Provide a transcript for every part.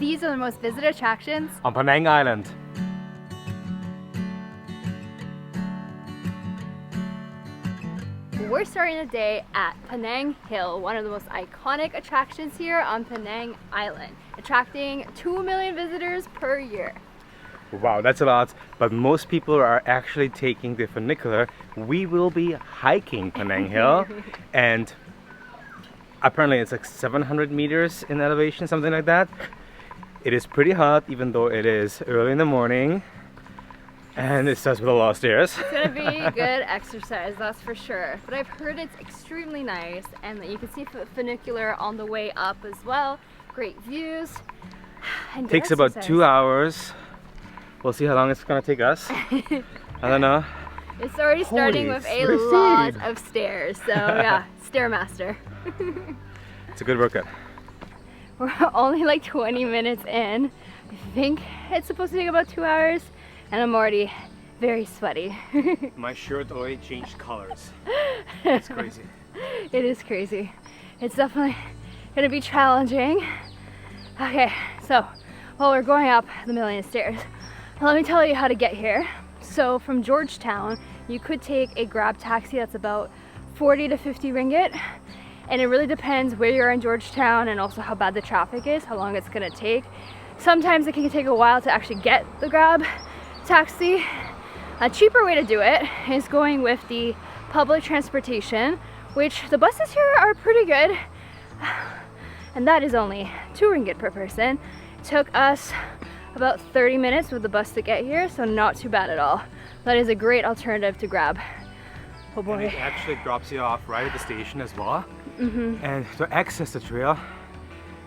these are the most visited attractions on Penang Island. We're starting the day at Penang Hill, one of the most iconic attractions here on Penang Island, attracting 2 million visitors per year. Wow, that's a lot, but most people are actually taking the funicular. We will be hiking Penang Hill, and apparently it's like 700 meters in elevation, something like that. It is pretty hot, even though it is early in the morning, and it starts with a lot of stairs. It's gonna be good exercise, that's for sure. But I've heard it's extremely nice, and that you can see funicular on the way up as well. Great views. And Takes about 2 hours. We'll see how long it's gonna take us. I don't know. It's already starting with a lot of stairs, so yeah, Stairmaster. It's a good workout. We're only like 20 minutes in. I think it's supposed to take about 2 hours, and I'm already very sweaty. My shirt already changed colors. It's crazy. It is crazy. It's definitely gonna be challenging. Okay, so while we're going up the million stairs, let me tell you how to get here. So from Georgetown, you could take a Grab taxi that's about 40 to 50 ringgit. And it really depends where you are in Georgetown and also how bad the traffic is, how long it's gonna take. Sometimes it can take a while to actually get the Grab taxi. A cheaper way to do it is going with the public transportation, which the buses here are pretty good. And that is only 2 ringgit per person. It took us about 30 minutes with the bus to get here, so not too bad at all. That is a great alternative to Grab. Oh boy. And it actually drops you off right at the station as well. And to access the trail,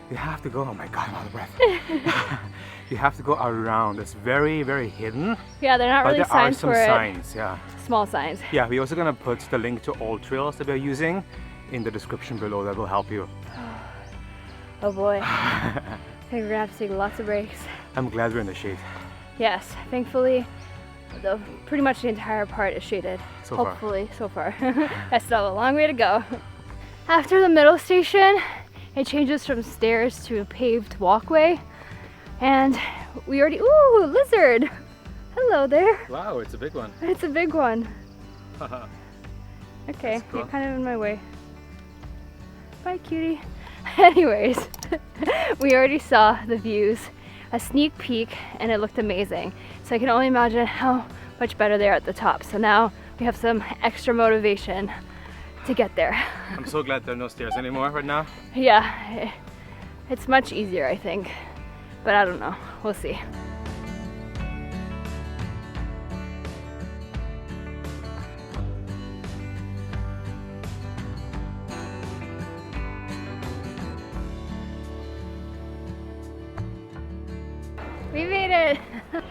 you have to go, oh my god, I'm out of breath. You have to go around. It's very, very hidden. Yeah, they're not really signs for it. But there are some signs, yeah. Small signs. Yeah, we're also gonna put the link to all trails that we're using in the description below. That will help you. Oh boy. I think we're gonna have to take lots of breaks. I'm glad we're in the shade. Yes, thankfully, pretty much the entire part is shaded. Hopefully, so far. That's still a long way to go. After the middle station, it changes from stairs to a paved walkway. And we already, ooh, lizard! Hello there. Wow, it's a big one. It's a big one. Okay, cool. You're kind of in my way. Bye, cutie. Anyways, we already saw the views, a sneak peek, and it looked amazing. So I can only imagine how much better they are at the top. So now we have some extra motivation to get there. I'm so glad there are no stairs anymore right now. Yeah, it's much easier, I think. But I don't know, we'll see. We made it!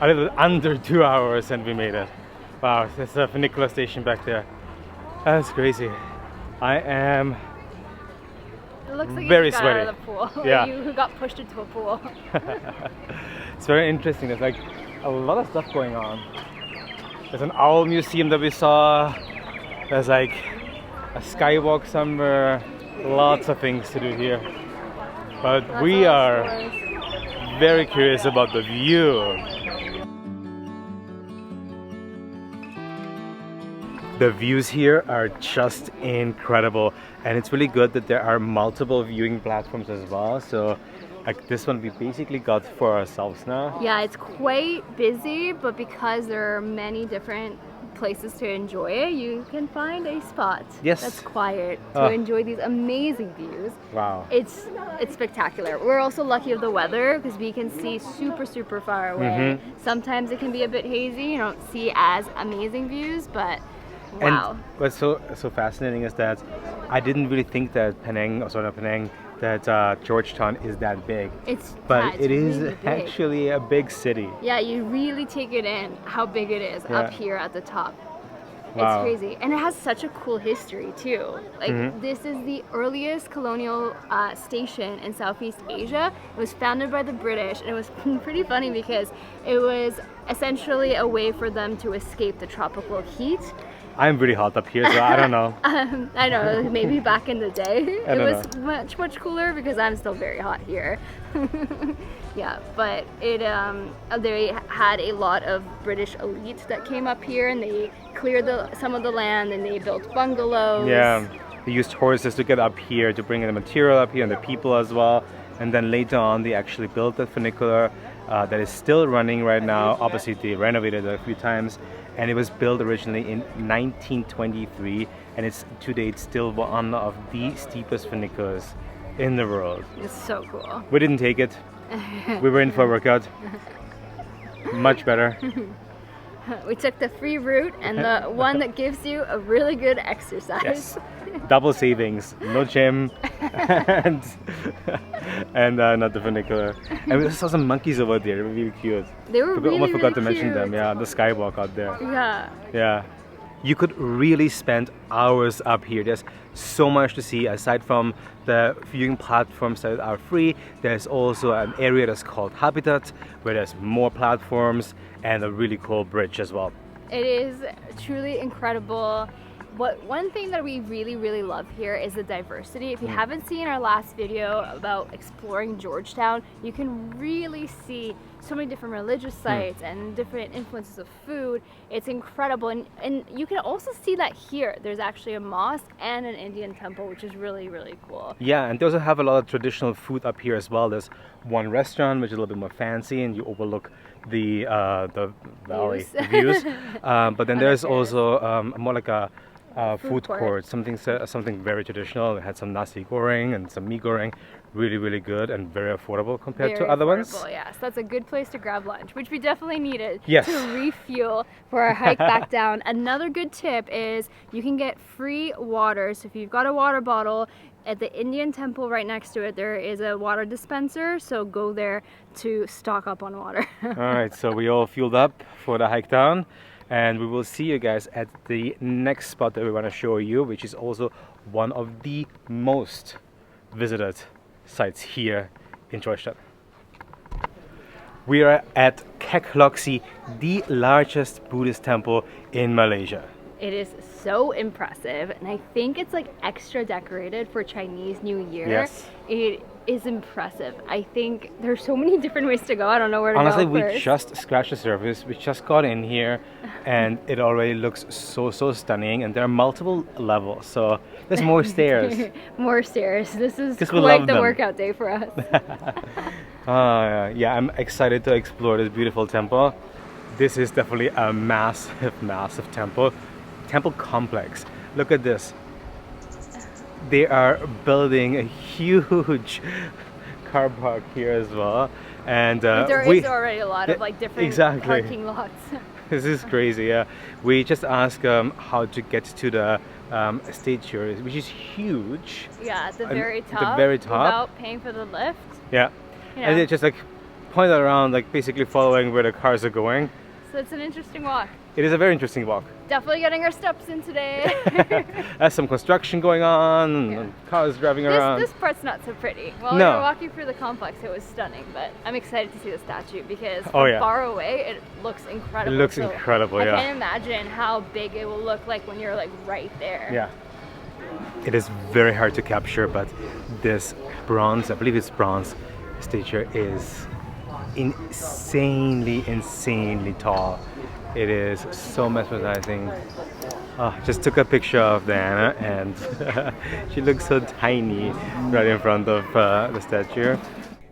A little under 2 hours and we made it. Wow, there's a funicular station back there. That's crazy. I am It looks like very you got sweaty. out of the pool. Yeah. Or you got pushed into a pool. It's very interesting. There's like a lot of stuff going on. There's an owl museum that we saw. There's like a skywalk somewhere. Lots of things to do here. But we are very curious about the view. The views here are just incredible, and it's really good that there are multiple viewing platforms as well. So like this one we basically got for ourselves now. Yeah, it's quite busy, but because there are many different places to enjoy it, you can find a spot that's quiet to enjoy these amazing views. Wow. It's spectacular. We're also lucky of the weather because we can see super far away. Sometimes it can be a bit hazy, you don't see as amazing views, but wow. And what's so fascinating is that I didn't really think that Georgetown is that big. But it is really actually a big city. Yeah, you really take it in how big it is up here at the top. Wow. It's crazy. And it has such a cool history too. Like this is the earliest colonial station in Southeast Asia. It was founded by the British, and it was pretty funny because it was essentially a way for them to escape the tropical heat. I'm really hot up here, so I don't know. I know, maybe back in the day it was know. much cooler because I'm still very hot here. Yeah, but it they had a lot of British elite that came up here, and they cleared some of the land, and they built bungalows. Yeah, they used horses to get up here, to bring the material up here and the people as well. And then later on, they actually built the funicular that is still running right now. Obviously, they renovated it a few times, and it was built originally in 1923, and it's to date still one of the steepest funiculars in the world. It's so cool. We didn't take it. We were in for a workout. Much better. We took the free route and the one that gives you a really good exercise. Yes. Double savings. No gym and not the funicular. And we saw some monkeys over there. They were really cute. They were really, almost forgot really to mention cute. them. Yeah, the skywalk out there. Yeah. Yeah. You could really spend hours up here. There's so much to see. Aside from the viewing platforms that are free, there's also an area that's called Habitat, where there's more platforms and a really cool bridge as well. It is truly incredible. One thing that we really love here is the diversity. If you haven't seen our last video about exploring Georgetown, you can really see so many different religious sites and different influences of food. It's incredible, and you can also see that here. There's actually a mosque and an Indian temple, which is really cool. Yeah, and they also have a lot of traditional food up here as well. There's one restaurant which is a little bit more fancy, and you overlook the valley views. But then there's also more like a food court, something very traditional. It had some nasi goreng and some mee goreng, really good and very affordable compared to other ones. Yes, that's a good place to grab lunch, which we definitely needed Yes. to refuel for our hike back down. Another good tip is you can get free water. So if you've got a water bottle, at the Indian temple right next to it, there is a water dispenser, so go there to stock up on water. All right, so we all fueled up for the hike down, and we will see you guys at the next spot that we want to show you, which is also one of the most visited sites here in Georgetown. We are at Kek Lok Si, the largest Buddhist temple in Malaysia. It is so impressive, and I think it's like extra decorated for Chinese New Year. Yes. It is impressive. I think there's so many different ways to go. I don't know where to Honestly, go we first. just scratched the surface. We just got in here, and it already looks so stunning. And there are multiple levels, so there's more stairs. More stairs. This is 'Cause we quite love the them. workout day for us. Yeah, I'm excited to explore this beautiful temple. This is definitely a massive temple complex. Look at this. They are building a huge car park here as well, and There is already a lot of like different parking lots. This is crazy. Yeah, we just asked how to get to the stage here, which is huge. Yeah, at the very top. Without paying for the lift. Yeah, You know. and they just like pointed around, like basically following where the cars are going. So it's an interesting walk. It is a very interesting walk. Definitely getting our steps in today. There's some construction going on, and cars driving around. This part's not so pretty. While No. we were walking through the complex, it was stunning, but I'm excited to see the statue because Oh, from yeah. far away, it looks incredible. It looks So incredible, I yeah. can't imagine how big it will look like when you're like right there. Yeah. It is very hard to capture, but this bronze, I believe it's bronze, statue is insanely tall. It is so mesmerizing. Just took a picture of Diana, and she looks so tiny right in front of the statue.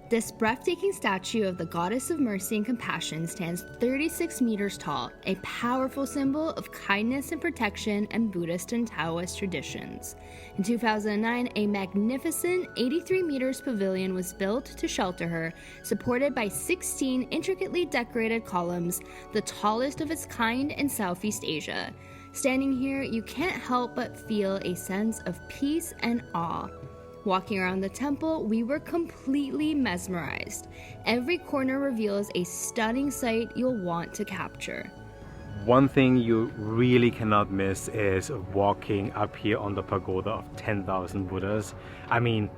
This breathtaking statue of the Goddess of Mercy and Compassion stands 36 meters tall, a powerful symbol of kindness and protection in Buddhist and Taoist traditions. In 2009, a magnificent 83 meters pavilion was built to shelter her, supported by 16 intricately decorated columns, the tallest of its kind in Southeast Asia. Standing here, you can't help but feel a sense of peace and awe. Walking around the temple, we were completely mesmerized. Every corner reveals a stunning sight you'll want to capture. One thing you really cannot miss is walking up here on the pagoda of 10,000 Buddhas. I mean,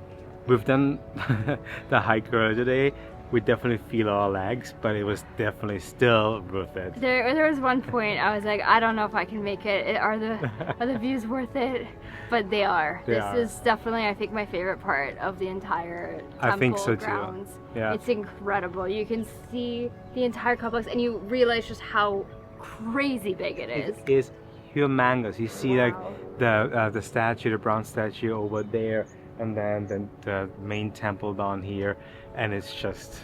we've done the hike earlier today, we definitely feel our legs, but it was definitely still worth it. There was one point I was like, I don't know if I can make it. Are the views worth it? But they are. This is definitely, I think, my favorite part of the entire temple I think so grounds. too. Yeah. It's incredible. You can see the entire complex and you realize just how crazy big it is. It is humongous. You see like the statue, the bronze statue over there, and then the main temple down here, and it's just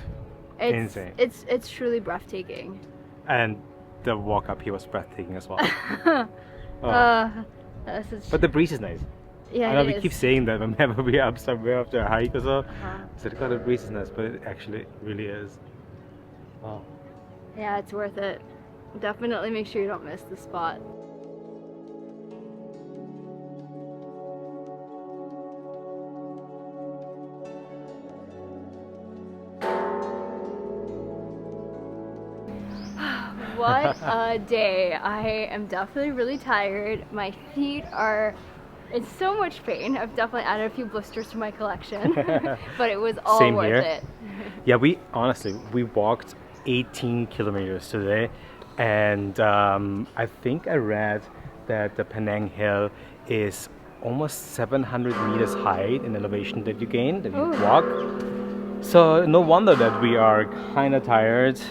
insane. It's truly breathtaking. And the walk up here was breathtaking as well. This But the breeze is nice. Yeah, I know it we is. keep saying that whenever we're up somewhere after a hike or so. So the breeze is nice, but it actually really is. Wow. Yeah, it's worth it. Definitely make sure you don't miss the spot. What a day. I am definitely really tired. My feet are in so much pain. I've definitely added a few blisters to my collection, but it was all Same worth here. it. Yeah, we walked 18 kilometers today, and I think I read that the Penang Hill is almost 700 meters high in elevation that you gain, that you walk. So no wonder that we are kind of tired,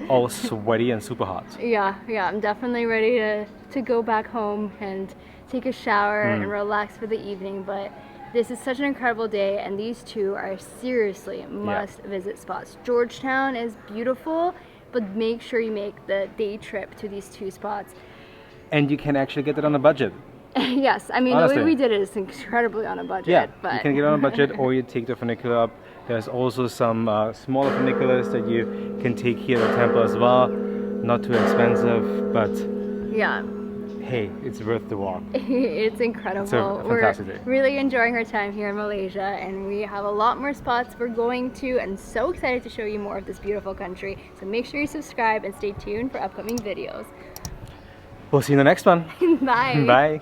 all sweaty and super hot. Yeah, I'm definitely ready to go back home and take a shower and relax for the evening, but this is such an incredible day, and these two are seriously must visit spots. Georgetown is beautiful, but make sure you make the day trip to these two spots. And you can actually get it on a budget. Yes, I mean, Honestly. the way we did it is incredibly on a budget. Yeah, but you can get it on a budget, or you take the funicular up. There's also some smaller funiculars that you can take here at the temple as well. Not too expensive, but yeah. hey, it's worth the walk. It's incredible. It's a fantastic day. We're really enjoying our time here in Malaysia, and we have a lot more spots we're going to, and so excited to show you more of this beautiful country. So make sure you subscribe and stay tuned for upcoming videos. We'll see you in the next one. Bye. Bye.